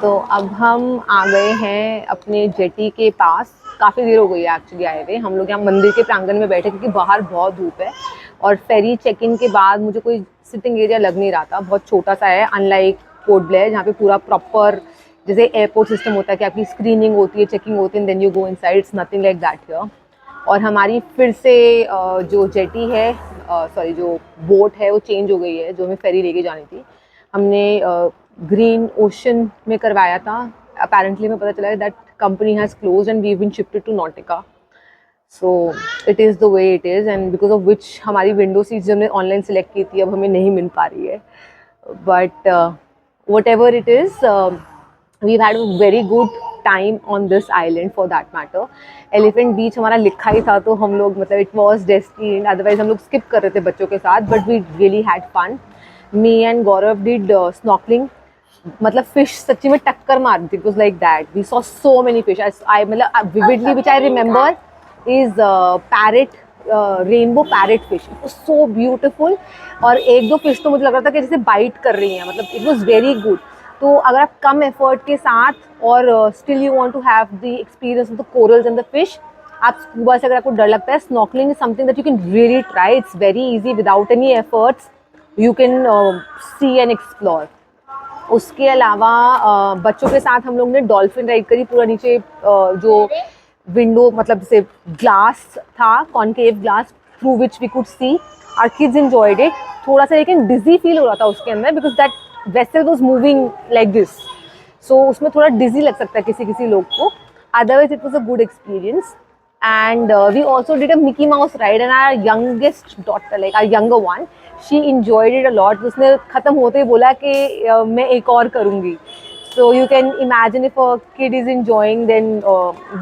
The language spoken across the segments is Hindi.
तो अब हम आ गए हैं अपने जेटी के पास। काफ़ी देर हो गई है एक्चुअली आए हुए। हम लोग यहाँ मंदिर के प्रांगण में बैठे क्योंकि बाहर बहुत धूप है और फेरी चेक इन के बाद मुझे कोई सिटिंग एरिया लग नहीं रहा था। बहुत छोटा सा है, अनलाइक पोर्ट ब्लेयर जहाँ पे पूरा प्रॉपर जैसे एयरपोर्ट सिस्टम होता है कि आपकी स्क्रीनिंग होती है, चेकिंग होती है, then you go inside. It's nothing like that here. और हमारी फिर से जो जेटी है, सॉरी जो बोट है वो चेंज हो गई है, जो हमें फेरी लेके जानी थी। हमने ग्रीन ओशन में करवाया था। अपेरेंटली हमें पता चला that company has close and we been shifted to Nautika. So it is the way it is and because of which हमारी विंडो सीट्स जो हमने ऑनलाइन सेलेक्ट की थी अब हमें नहीं मिल पा रही है। But what ever it is, we've had a very good time on this island for that matter. Elephant Beach हमारा लिखा ही था तो हम लोग मतलब इट वॉज डेस्टिन्ड, अदरवाइज हम लोग स्किप कर रहे थे बच्चों के साथ। But we really had fun. Me and Gaurav did snorkelling. मतलब फिश सच्ची में टक्कर मार दी। It was like that, we saw so many fish. I मतलब vividly which I remember is parrot, rainbow parrot fish. It was so beautiful. और एक दो फिश तो मुझे लग रहा था कि जैसे बाइट कर रही हैं, मतलब इट वॉज वेरी गुड। तो अगर आप कम एफर्ट के साथ और still you want to have the experience of the corals and the fish, आप स्कूबा से अगर आपको डर लगता है, snorkelling is something that you can really try. It's very easy without any efforts, you can see and explore. उसके अलावा बच्चों के साथ हम लोग ने डॉल्फिन राइड करी। पूरा नीचे जो विंडो मतलब जैसे ग्लास था, concave glass, through which we could see. Our kids enjoyed it. थोड़ा सा लेकिन डिजी फील हो रहा था उसके अंदर because that vessel was moving like this. So उसमें थोड़ा डिजी लग सकता है किसी किसी लोग को। Otherwise it was a good experience. And we also did a Mickey Mouse ride and our youngest daughter, like our younger one, she enjoyed it a lot. उसने ख़त्म होते ही बोला कि मैं एक और करूँगी। So you can imagine if a kid is enjoying, then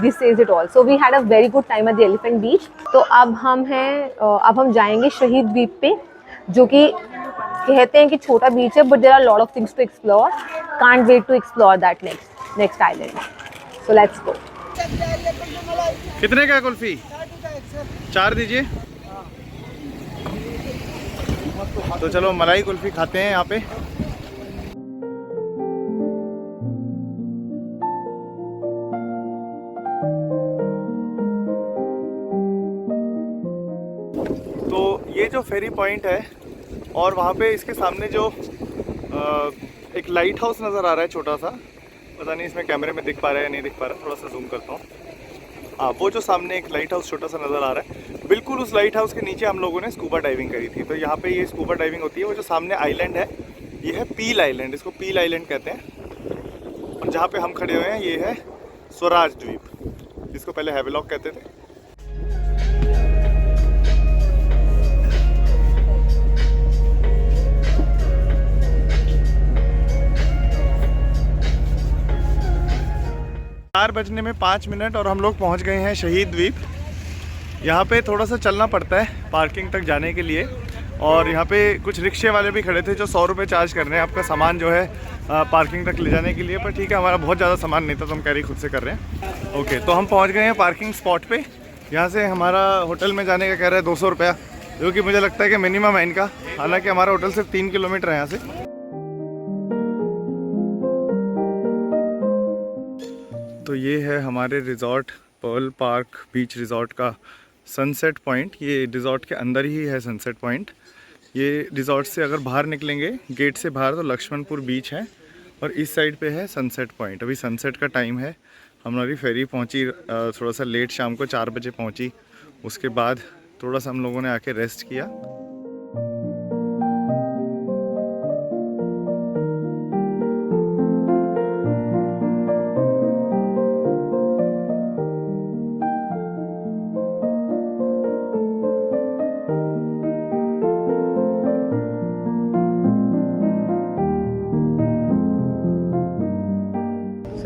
this says it all. So we had a very good time at the Elephant Beach. तो अब हम जाएंगे शहीद द्वीप पे, जो कि कहते हैं कि छोटा बीच है, but there are a lot of things to explore. Can't wait to explore that next island. So let's go. कितने का कुल्फी? 4 दीजिए। तो चलो मलाई कुल्फी खाते हैं यहाँ पे। तो ये जो फेरी पॉइंट है और वहाँ पे इसके सामने जो एक लाइट हाउस नज़र आ रहा है छोटा सा, पता नहीं इसमें कैमरे में दिख पा रहा है या नहीं दिख पा रहा है, थोड़ा सा जूम करता हूँ। हाँ, वो जो सामने एक लाइट हाउस छोटा सा नज़र आ रहा है, बिल्कुल उस लाइट हाउस के नीचे हम लोगों ने स्कूबा डाइविंग करी थी। तो यहाँ पे ये स्कूबा डाइविंग होती है। वो जो सामने आइलैंड है ये है पील आइलैंड, इसको पील आइलैंड कहते हैं। और जहाँ पे हम खड़े हुए हैं ये है स्वराज द्वीप, जिसको पहले हैवेलॉक कहते थे। चार बजने में 5 मिनट और हम लोग पहुंच गए हैं शहीद द्वीप। यहाँ पे थोड़ा सा चलना पड़ता है पार्किंग तक जाने के लिए। और यहाँ पे कुछ रिक्शे वाले भी खड़े थे जो 100 रुपये चार्ज कर रहे हैं आपका सामान जो है पार्किंग तक ले जाने के लिए। पर ठीक है, हमारा बहुत ज़्यादा सामान नहीं था तो हम कैरी खुद से कर रहे हैं। ओके, तो हम पहुँच गए हैं पार्किंग स्पॉट पे। यहाँ से हमारा होटल में जाने का कह रहा है 200 रुपया, जो कि मुझे लगता है कि मिनिमम है इनका। हालाँकि हमारा होटल सिर्फ 3 किलोमीटर है यहाँ से। तो ये है हमारे रिज़ॉर्ट पर्ल पार्क बीच रिज़ॉर्ट का सनसेट पॉइंट। ये रिज़ॉर्ट के अंदर ही है सनसेट पॉइंट। ये रिज़ॉर्ट से अगर बाहर निकलेंगे गेट से बाहर तो लक्ष्मणपुर बीच है और इस साइड पे है सनसेट पॉइंट। अभी सनसेट का टाइम है। हमारी फेरी पहुंची थोड़ा सा लेट, शाम को 4 बजे पहुंची। उसके बाद थोड़ा सा हम लोगों ने आके रेस्ट किया।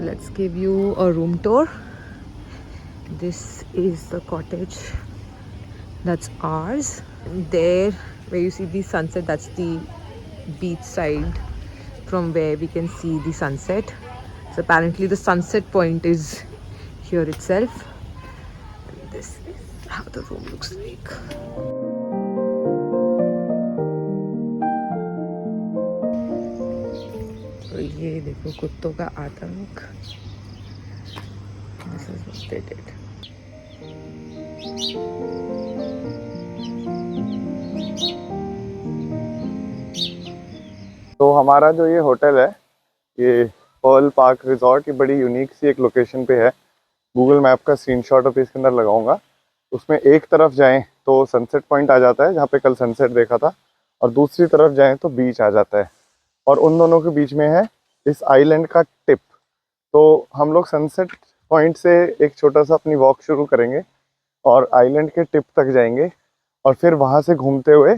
Let's give you a room tour. This is the cottage that's ours. There where you see the sunset, that's the beach side from where we can see the sunset. So apparently the sunset point is here itself. And this is how the room looks like. तो ये देखो देखो कुत्तों का आतंक। This is what they did. तो हमारा जो ये होटल है, ये पर्ल पार्क रिजॉर्ट, ये बड़ी यूनिक सी एक लोकेशन पे है। गूगल मैप का स्क्रीनशॉट अभी इसके अंदर लगाऊंगा। उसमें एक तरफ जाएं तो सनसेट पॉइंट आ जाता है जहाँ पे कल सनसेट देखा था, और दूसरी तरफ जाएं तो बीच आ जाता है, और उन दोनों के बीच में है इस आइलैंड का टिप। तो हम लोग सनसेट पॉइंट से एक छोटा सा अपनी वॉक शुरू करेंगे और आइलैंड के टिप तक जाएंगे, और फिर वहाँ से घूमते हुए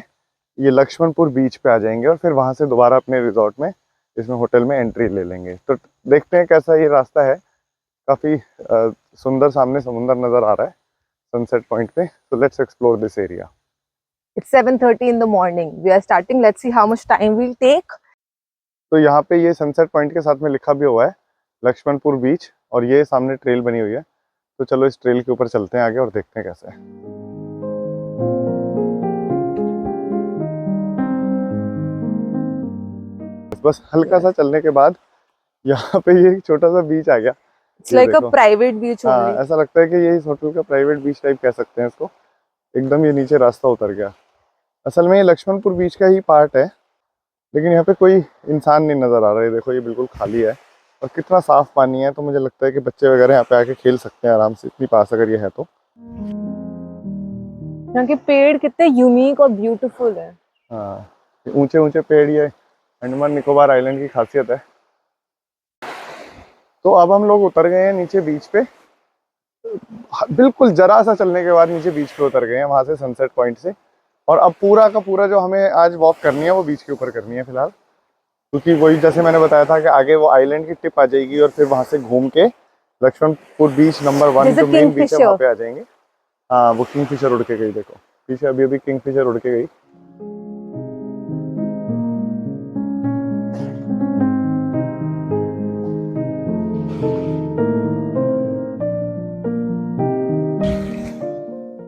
ये लक्ष्मणपुर बीच पे आ जाएंगे, और फिर वहाँ से दोबारा अपने रिजॉर्ट में, इसमें होटल में एंट्री ले लेंगे। तो देखते हैं कैसा ये रास्ता है। काफ़ी सुंदर सामने समुंदर नज़र आ रहा है सनसेट पॉइंट पे। So let's explore this area. It's 7:30 in the morning. We are starting. Let's see how much time we'll take. तो यहाँ पे ये सनसेट पॉइंट के साथ में लिखा भी हुआ है लक्ष्मणपुर बीच, और ये सामने ट्रेल बनी हुई है। तो चलो इस ट्रेल के ऊपर चलते हैं आगे और देखते हैं कैसा है। बस हल्का सा चलने के बाद यहाँ पे ये छोटा सा बीच आ गया। It's like a private beach हाँ, only. ऐसा लगता है कि ये इस होटल का प्राइवेट बीच टाइप कह सकते हैं इसको। एकदम ये नीचे रास्ता उतर गया। असल में ये लक्ष्मणपुर बीच का ही पार्ट है, लेकिन यहाँ पे कोई इंसान नहीं नज़र आ रहा है। देखो ये बिल्कुल खाली है, और कितना साफ पानी है। तो मुझे लगता है कि बच्चे वगैरह यहाँ पे आके खेल सकते हैं आराम से, इतनी पास अगर ये है तो। यहाँ के पेड़ कितने यूनिक और ब्यूटीफुल है। हाँ, ऊंचे ऊंचे पेड़, ये अंडमान निकोबार आइलैंड की खासियत है। तो अब हम लोग उतर गए हैं नीचे बीच पे। बिल्कुल जरा सा चलने के बाद नीचे बीच पे उतर गए हैं, वहाँ से सनसेट पॉइंट से। और अब पूरा का पूरा जो हमें आज वॉक करनी है वो बीच के ऊपर करनी है फिलहाल, क्योंकि वही जैसे मैंने बताया था कि आगे वो आइलैंड की टिप आ जाएगी, और फिर वहाँ से घूम के लक्ष्मणपुर बीच नंबर 1 जो मेन बीच है वहाँ पे आ जाएंगे। हाँ, वो किंगफिशर उड़ के गई, देखो पीछे अभी अभी किंगफिशर उड़ के गई।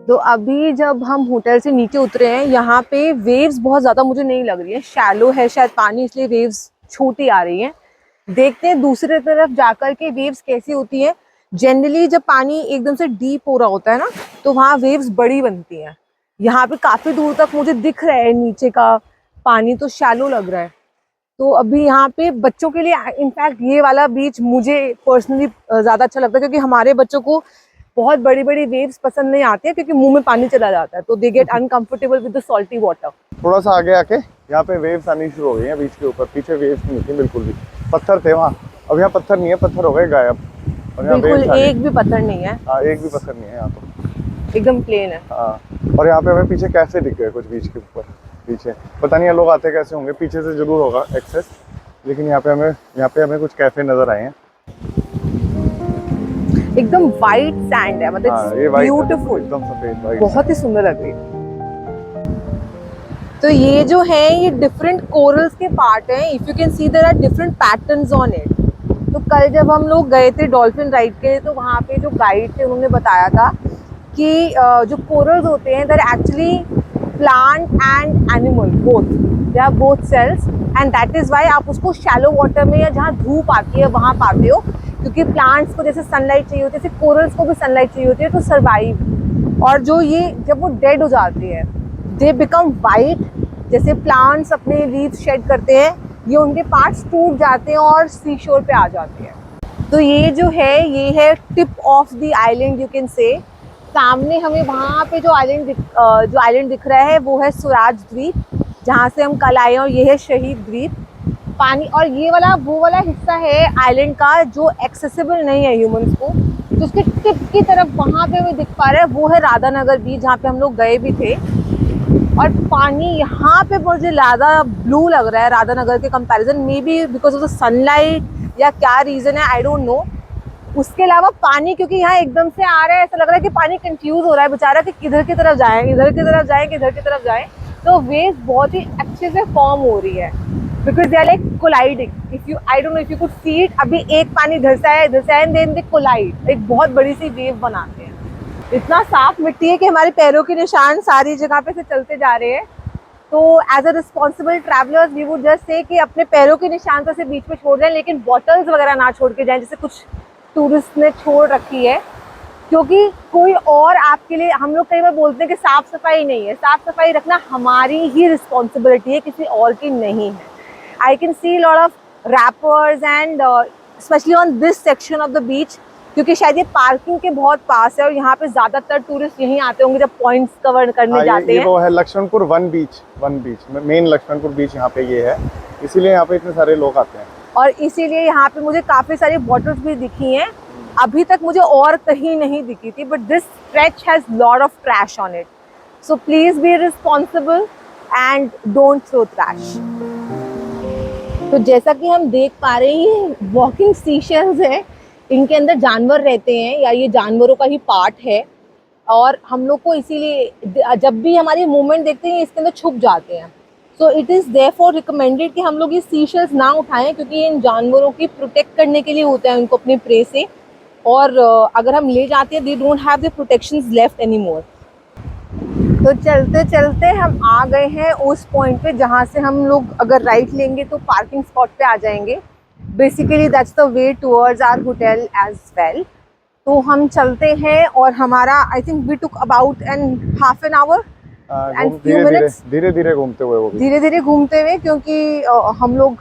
तो अभी जब हम होटल से नीचे उतरे हैं, यहाँ पे वेव्स बहुत ज़्यादा मुझे नहीं लग रही है। शैलो है शायद पानी, इसलिए वेव्स छोटी आ रही हैं। देखते हैं दूसरी तरफ जाकर के वेव्स कैसी होती हैं। जनरली जब पानी एकदम से डीप हो रहा होता है ना, तो वहाँ वेव्स बड़ी बनती हैं। यहाँ पे काफ़ी दूर तक मुझे दिख रहा है नीचे का पानी, तो शैलो लग रहा है। तो अभी यहाँ पे बच्चों के लिए इनफैक्ट ये वाला बीच मुझे पर्सनली ज़्यादा अच्छा लगता है, क्योंकि हमारे बच्चों को बहुत बड़ी बड़ी वेव्स पसंद नहीं आती है, क्योंकि मुंह में पानी चला जाता है, तो they get uncomfortable with the salty water. थोड़ा सा आगे आके यहाँ पे वेव्स आनी शुरू हो गई हैं बीच के ऊपर। पीछे वेव्स नहीं थी बिल्कुल भी, पत्थर थे वहाँ। अब यहाँ पत्थर नहीं है, पत्थर हो गए गायब, और यहाँ बिल्कुल एक भी पत्थर नहीं है। हाँ, एक भी पत्थर नहीं है यहाँ तो, एकदम प्लेन है। हाँ, और यहाँ पे हमें पीछे कैफे दिख गए कुछ बीच के ऊपर पीछे। पता नहीं लोग आते कैसे होंगे, पीछे से जरूर होगा एक्सेस, लेकिन यहाँ पे हमें कुछ कैफे नजर आए हैं। एकदम वाइट सैंड है, मतलब ब्यूटीफुल, एकदम सफेद वाइट, बहुत ही सुंदर लग रही है। तो ये जो है ये डिफरेंट कोरल्स के पार्ट हैं। If you can see there are different patterns on it. तो कल जब हम लोग गए थे डॉल्फिन राइड के लिए, तो वहाँ पे जो गाइड थे उन्होंने बताया था कि जो कोरल्स होते हैं they're actually plant and animal both, they are both cells, and that is why आप उसको शैलो वाटर में या जहाँ धूप आती है वहाँ पाते हो, क्योंकि प्लांट्स को जैसे सनलाइट चाहिए होती है, जैसे कोरल्स को भी सनलाइट चाहिए होती है टू सर्वाइव। और जो ये जब वो डेड हो जाते हैं, दे बिकम वाइट, जैसे प्लांट्स अपने लीव्स शेड करते हैं, ये उनके पार्ट्स टूट जाते हैं और सी शोर पे आ जाते हैं। तो ये जो है ये है tip of the island, you can say. सामने हमें वहाँ पे जो आइलैंड दिख रहा है वो है स्वराज द्वीप, जहाँ से हम कल आए हैं, और ये है शहीद द्वीप। पानी और ये वाला वो वाला हिस्सा है आइलैंड का जो एक्सेसिबल नहीं है ह्यूमंस को। तो उसके टिप की तरफ वहाँ पे हमें दिख पा रहा है वो है राधानगर बीच, जहाँ पे हम लोग गए भी थे। और पानी यहाँ पे मुझे ज़्यादा ब्लू लग रहा है राधानगर के comparison, may be because of the sunlight या क्या रीज़न है, आई डोंट नो। उसके अलावा पानी क्योंकि यहाँ एकदम से आ रहा है, ऐसा लग रहा है कि पानी कंफ्यूज हो रहा है बेचारा कि किधर की तरफ जाएं, इधर की तरफ जाएं, किधर की तरफ जाएं। तो वेव बहुत ही अच्छे से फॉर्म हो रही है, because they are like colliding. If you I don't know if you could see it, अभी एक पानी इधर से आया एंड देन दे कोलाइड, एक बहुत बड़ी सी वेव बनाते हैं। इतना साफ मिट्टी है कि हमारे पैरों के निशान सारी जगह पे से चलते जा रहे हैं। तो as a responsible travellers we would just say कि अपने पैरों के निशान तो से बीच में छोड़ दें, लेकिन बॉटल्स वगैरह ना छोड़ के जाएं जैसे कुछ टूरिस्ट ने छोड़ रखी है, क्योंकि कोई और आपके लिए, हम लोग कई बार बोलते हैं कि साफ सफाई नहीं है, साफ सफाई रखना हमारी ही रिस्पॉन्सिबिलिटी है, किसी और की नहीं है। I can see lot of rappers and specially on this section of the beach, क्योंकि शायद ये पार्किंग के बहुत पास है और यहाँ पे ज्यादातर टूरिस्ट यहीं आते होंगे जब पॉइंट्स कवर करने जाते ये हैं। वो है लक्ष्मणपुर वन बीच मेन लक्ष्मणपुर बीच यहाँ पे ये है, इसीलिए यहाँ पे इतने सारे लोग आते हैं। और इसीलिए यहाँ पे मुझे काफी सारी बॉटल्स भी दिखी हैं, अभी तक मुझे और कहीं नहीं दिखी थी, but this stretch has lot of trash on it, so please be responsible and don't throw trash. तो जैसा कि हम देख पा रहे हैं ये वॉकिंग सीशेल्स है, इनके अंदर जानवर रहते हैं या ये जानवरों का ही पार्ट है, और हम लोग को इसीलिए जब भी हमारी मूवमेंट देखते हैं इसके अंदर छुप जाते हैं। सो इट इज़ देयरफॉर रिकमेंडेड कि हम लोग ये सीशेल्स ना उठाएं, क्योंकि इन जानवरों की प्रोटेक्ट करने के लिए होता है उनको अपने प्रे से, और अगर हम ले जाते हैं they don't have the protections left any more. तो चलते चलते हम आ गए हैं उस पॉइंट पे जहाँ से हम लोग अगर राइट लेंगे तो पार्किंग स्पॉट पे आ जाएंगे। Basically that's the way towards our hotel as well. तो हम चलते हैं और हमारा I think we took about an half an hour and few minutes, धीरे धीरे घूमते हुए वो भी धीरे धीरे घूमते हुए, क्योंकि हम लोग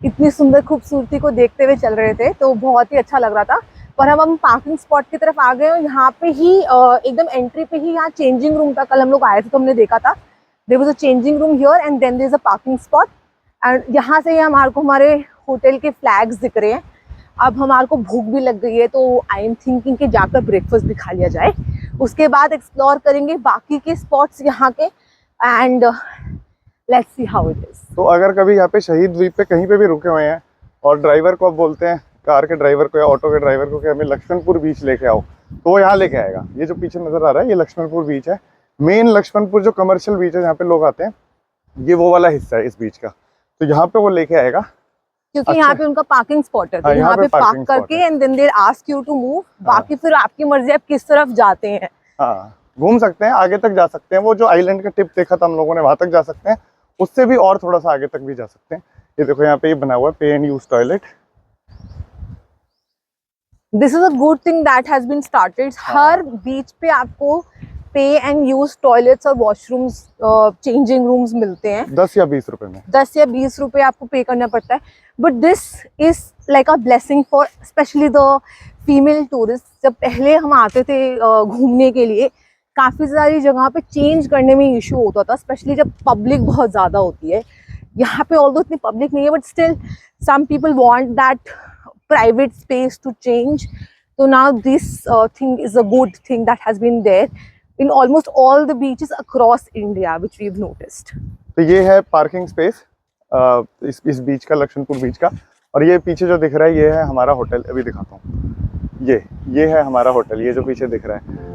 इतनी सुंदर खूबसूरती को देखते हुए चल रहे थे तो बहुत ही अच्छा लग रहा था। पर हम पार्किंग स्पॉट की तरफ आ गए और यहाँ पे ही एकदम एंट्री पे ही यहाँ चेंजिंग रूम था। कल हम लोग आए थे तो हमने देखा था there was a changing room here and then there is a parking spot, and यहाँ से हमारे को हमारे होटल के फ्लैग्स दिख रहे हैं। अब हमारे को भूख भी लग गई है तो आई एम थिंकिंग कि जाकर ब्रेकफास्ट भी खा लिया जाए, उसके बाद एक्सप्लोर करेंगे बाकी के स्पॉट्स यहाँ के, and let's see how it is. तो अगर कभी यहाँ पे शहीद द्वीप पे कहीं पे भी रुके हुए हैं और ड्राइवर को अब बोलते हैं, कार के ड्राइवर को या ऑटो के ड्राइवर को कि हमें लक्ष्मणपुर बीच लेके आओ, तो वो यहाँ लेके आएगा। ये जो पीछे नजर आ रहा है ये लक्ष्मणपुर बीच है। मेन लक्ष्मणपुर जो कमर्शियल बीच है जहाँ पे लोग आते हैं, ये वो वाला हिस्सा है इस बीच का, तो यहाँ पे वो लेके आएगा, क्योंकि यहाँ पे उनका पार्किंग स्पॉट है, तो यहाँ पे पार्क करके and then they ask you to move. बाकी फिर आपकी मर्जी आप किस तरफ जाते हैं। हाँ, घूम सकते हैं, आगे तक जा सकते हैं। वो जो आइलैंड का टिप देखा था हम लोगों ने, वहां तक जा सकते हैं, उससे भी और थोड़ा सा आगे तक भी जा सकते हैं। ये देखो यहाँ पे ये बना हुआ है pay and use toilet. This is a good thing that has been started. हर बीच पे आपको पे एंड यूज टॉयलेट्स और वॉशरूम्स, चेंजिंग रूम्स मिलते हैं 10 या 20 रुपए में। 10 या 20 रुपए आपको पे करना पड़ता है, but this is like a blessing for specially the female tourist. जब पहले हम आते थे घूमने के लिए, काफ़ी सारी जगह पे चेंज करने में इशू होता था, स्पेशली जब पब्लिक बहुत ज़्यादा होती है। यहाँ पे ऑल्दो इतनी पब्लिक नहीं है, but still some people want that private space to change. So now this thing is a good thing that has been there in almost all the beaches across India, which we've noticed. तो ये है पार्किंग स्पेस इस बीच का, लक्ष्मणपुर बीच का। और ये पीछे जो दिख रहा है ये है हमारा होटल। अभी दिखाता हूँ, ये है हमारा होटल, ये जो पीछे दिख रहा है।